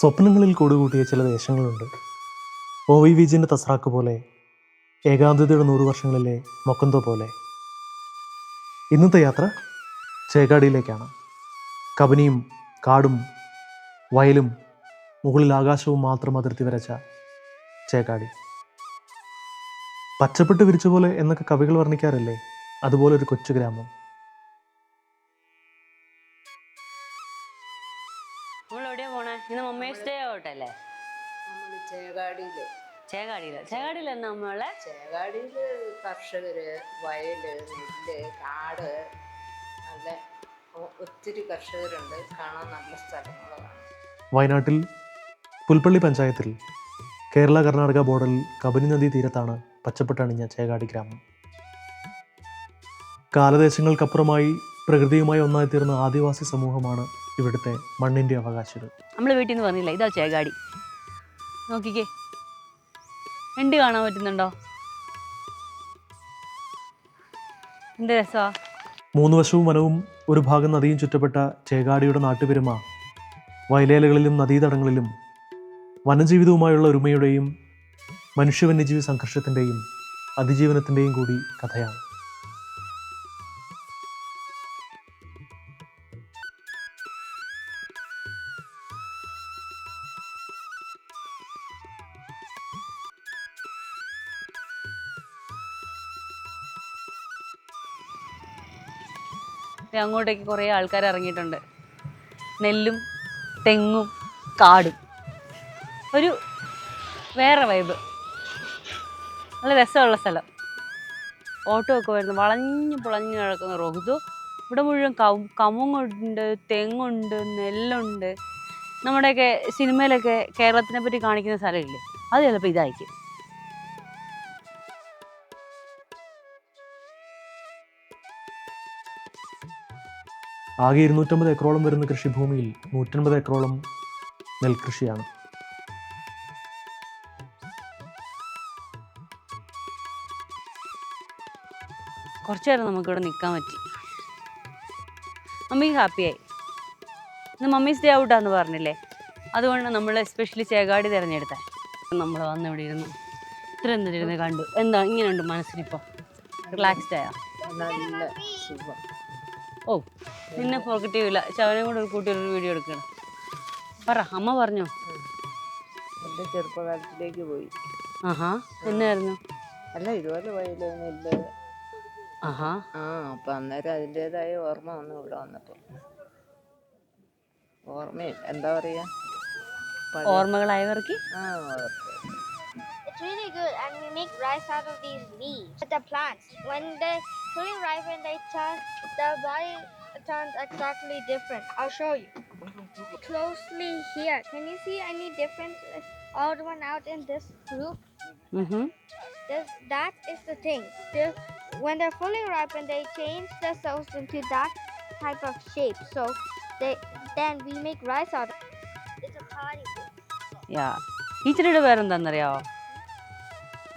സ്വപ്നങ്ങളിൽ കൂടുകൂട്ടിയ ചില ദേശങ്ങളുണ്ട്. OV വിജയൻ്റെ തസ്രാക്ക് പോലെ, ഏകാന്തതയുടെ 100 വർഷങ്ങളിലെ മൊക്കന്തോ പോലെ. ഇന്നത്തെ യാത്ര ചേകാടിയിലേക്കാണ്. കബനിയും കാടും വയലും മുകളിൽ ആകാശവും മാത്രം അതിർത്തി വരച്ച ചേകാടി. പച്ചപ്പെട്ട് വിരിച്ച പോലെ എന്നൊക്കെ കവികൾ വർണ്ണിക്കാറില്ലേ, അതുപോലെ ഒരു കൊച്ചു ഗ്രാമം. ചേകാടിയില് കർഷകര്, വയല്, നെല്ല്, കാട്, നല്ല ഒത്തിരി കർഷകരുണ്ട്. കാണാൻ നല്ല സ്ഥലങ്ങളാണ്. വയനാട്ടിൽ പുൽപ്പള്ളി പഞ്ചായത്തിൽ കേരള കർണാടക ബോർഡറിൽ കബനി നദീ തീരത്താണ് പച്ചപ്പെട്ടണിഞ്ഞ ചേകാടി ഗ്രാമം. കാലദേശങ്ങൾക്കപ്പുറമായി പ്രകൃതിയുമായി ഒന്നായി തീർന്ന ആദിവാസി സമൂഹമാണ് ഇവിടുത്തെ മണ്ണിൻ്റെ അവകാശികൾ. നമ്മൾ വീട്ടിൽ നിന്ന് പറഞ്ഞില്ല, ഇതാ ചേകാടി. നോക്കിക്കേ, രണ്ട് കാണാൻ പറ്റുന്നുണ്ടോ? എന്ത് രസാ. 3 വശവും വനവും ഒരു ഭാഗം നദിയും ചുറ്റപ്പെട്ട ചേകാടിയുടെ നാട്ടുപെരുമ വയലേലകളിലും നദീതടങ്ങളിലും വനജീവിതവുമായുള്ള ഒരുമയുടെയും മനുഷ്യ-വന്യജീവി സംഘർഷത്തിൻ്റെയും അതിജീവനത്തിൻ്റെയും കൂടി കഥയാണ്. അങ്ങോട്ടേക്ക് കുറേ ആൾക്കാർ ഇറങ്ങിയിട്ടുണ്ട്. നെല്ലും തെങ്ങും കാടും, ഒരു വേറെ വൈബ്, നല്ല രസമുള്ള സ്ഥലം. ഓട്ടോ ഒക്കെ വരുന്നു, വളഞ്ഞു പുളഞ്ഞു കിടക്കുന്ന റോഡ്. ഇവിടെ മുഴുവൻ കമുങ്ങുണ്ട്, തെങ്ങുണ്ട്, നെല്ലുണ്ട്. നമ്മുടെയൊക്കെ സിനിമയിലൊക്കെ കേരളത്തിനെ പറ്റി കാണിക്കുന്ന സ്ഥലമില്ലേ, അത് ചിലപ്പോൾ ഇതായിരിക്കും. ആകെ 250 ഏക്കറോളം വരുന്ന കൃഷിഭൂമിയിൽ 150 ഏക്കറോളം നെൽകൃഷിയാണ്. കുറച്ചു നേരം നമുക്കിവിടെ നിൽക്കാൻ പറ്റി. മമ്മി ഹാപ്പിയായി. ഇന്ന് മമ്മീസ് ഡേ ഔട്ടാന്ന് പറഞ്ഞില്ലേ, അതുകൊണ്ട് നമ്മൾ എസ്പെഷ്യലി ചേകാടി തിരഞ്ഞെടുത്തേ. നമ്മൾ വന്ന് ഇവിടെ ഇരുന്നു, ഇത്രയും ഇരുന്ന് കണ്ടു. എന്താ ഇങ്ങനെയുണ്ട് മനസ്സിനിപ്പോൾ? റിലാക്സ്ഡ് ആയോ? നല്ല സുഖം. ഓ, നിന്നെ പോക്കറ്റീവില്ല, ചവനെ കൂടെ ഒരു കൂട്ടിയൊരു വീഡിയോ എടുക്കണം. പറ, അമ്മ പറഞ്ഞോ? എൻ്റെ ചെറുപ്പകാലത്തിലേക്ക് പോയി. ആഹാ, എന്നായിരുന്നു? അല്ല, ഇതുപോലെ വയല്, നെല്ല്. ആഹാ. അപ്പം അന്നേരം അതിൻ്റെതായ ഓർമ്മ വന്നു ഇവിടെ വന്നപ്പോൾ. ഓർമ്മയും എന്താ പറയുക, ഓർമ്മകളായവർക്ക്. It's really good, and we make rice out of these leaves. The plants, when they're fully ripen, the body turns exactly different. I'll show you closely here. Can you see any difference? Odd one out in this group. That is the thing. When they're fully ripened, they change themselves into that type of shape. So then we make rice out of it. It's a party. ഈ ചെടിയുടെ പേരെന്താണെന്നറിയാവോ?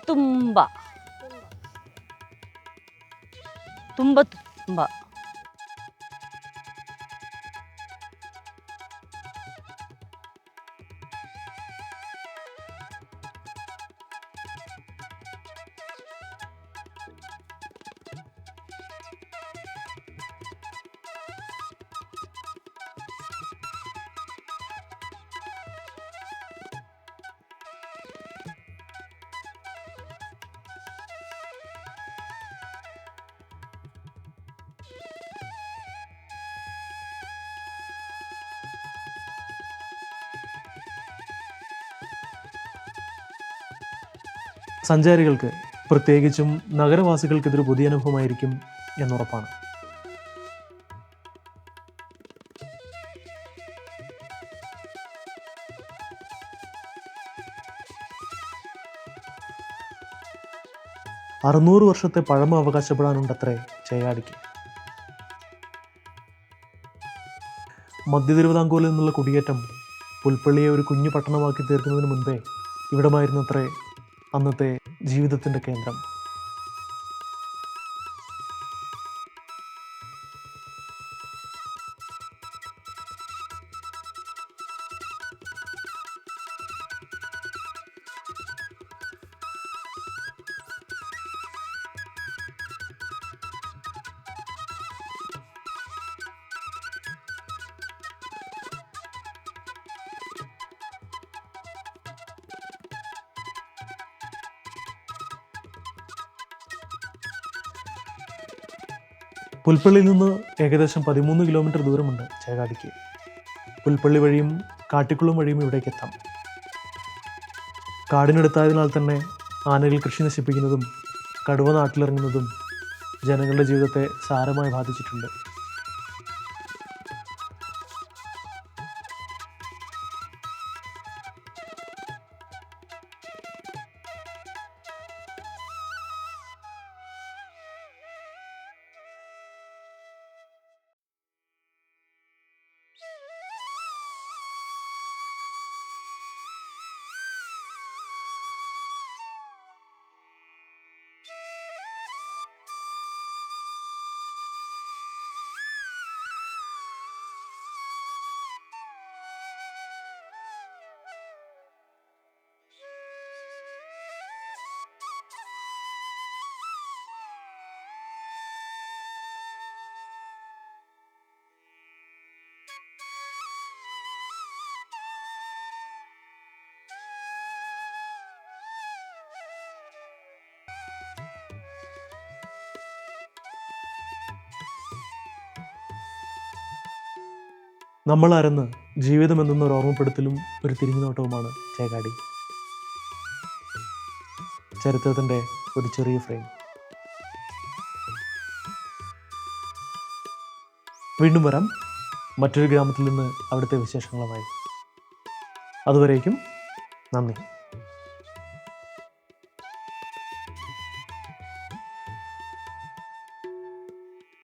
തുമ്പ. തുമ്പ. സഞ്ചാരികൾക്ക്, പ്രത്യേകിച്ചും നഗരവാസികൾക്ക് ഇതൊരു പുതിയ അനുഭവമായിരിക്കും എന്നുറപ്പാണ്. അറുന്നൂറ് വർഷത്തെ പഴമ അവകാശപ്പെടാനുണ്ടത്രേ ചേകാടിക്ക്. മധ്യ തിരുവിതാംകൂറിൽ നിന്നുള്ള കുടിയേറ്റം പുൽപ്പള്ളിയെ ഒരു കുഞ്ഞു പട്ടണമാക്കി തീർക്കുന്നതിന് മുൻപേ ഇവിടമായിരുന്നത്രേ അന്നത്തെ ജീവിതത്തിൻ്റെ കേന്ദ്രം. പുൽപ്പള്ളിയിൽ നിന്ന് ഏകദേശം 13 കിലോമീറ്റർ ദൂരമുണ്ട് ചേകാടിക്ക്. പുൽപ്പള്ളി വഴിയും കാട്ടിക്കുളം വഴിയും ഇവിടേക്ക് എത്താം. കാടിനടുത്തായതിനാൽ തന്നെ ആനകൾ കൃഷി നശിപ്പിക്കുന്നതും കടുവ നാട്ടിലിറങ്ങുന്നതും ജനങ്ങളുടെ ജീവിതത്തെ സാരമായി ബാധിച്ചിട്ടുണ്ട്. നമ്മളാരെന്ന് ജീവിതം എന്തെന്നൊരു ഓർമ്മപ്പെടുത്തലും ഒരു തിരിഞ്ഞുനോട്ടവുമാണ് ചേകാടി. ചരിത്രത്തിൻ്റെ ഒരു ചെറിയ ഫ്രെയിം. വീണ്ടും വരാം മറ്റൊരു ഗ്രാമത്തിൽ നിന്ന് അവിടുത്തെ വിശേഷങ്ങളുമായി. അതുവരേക്കും നന്ദി.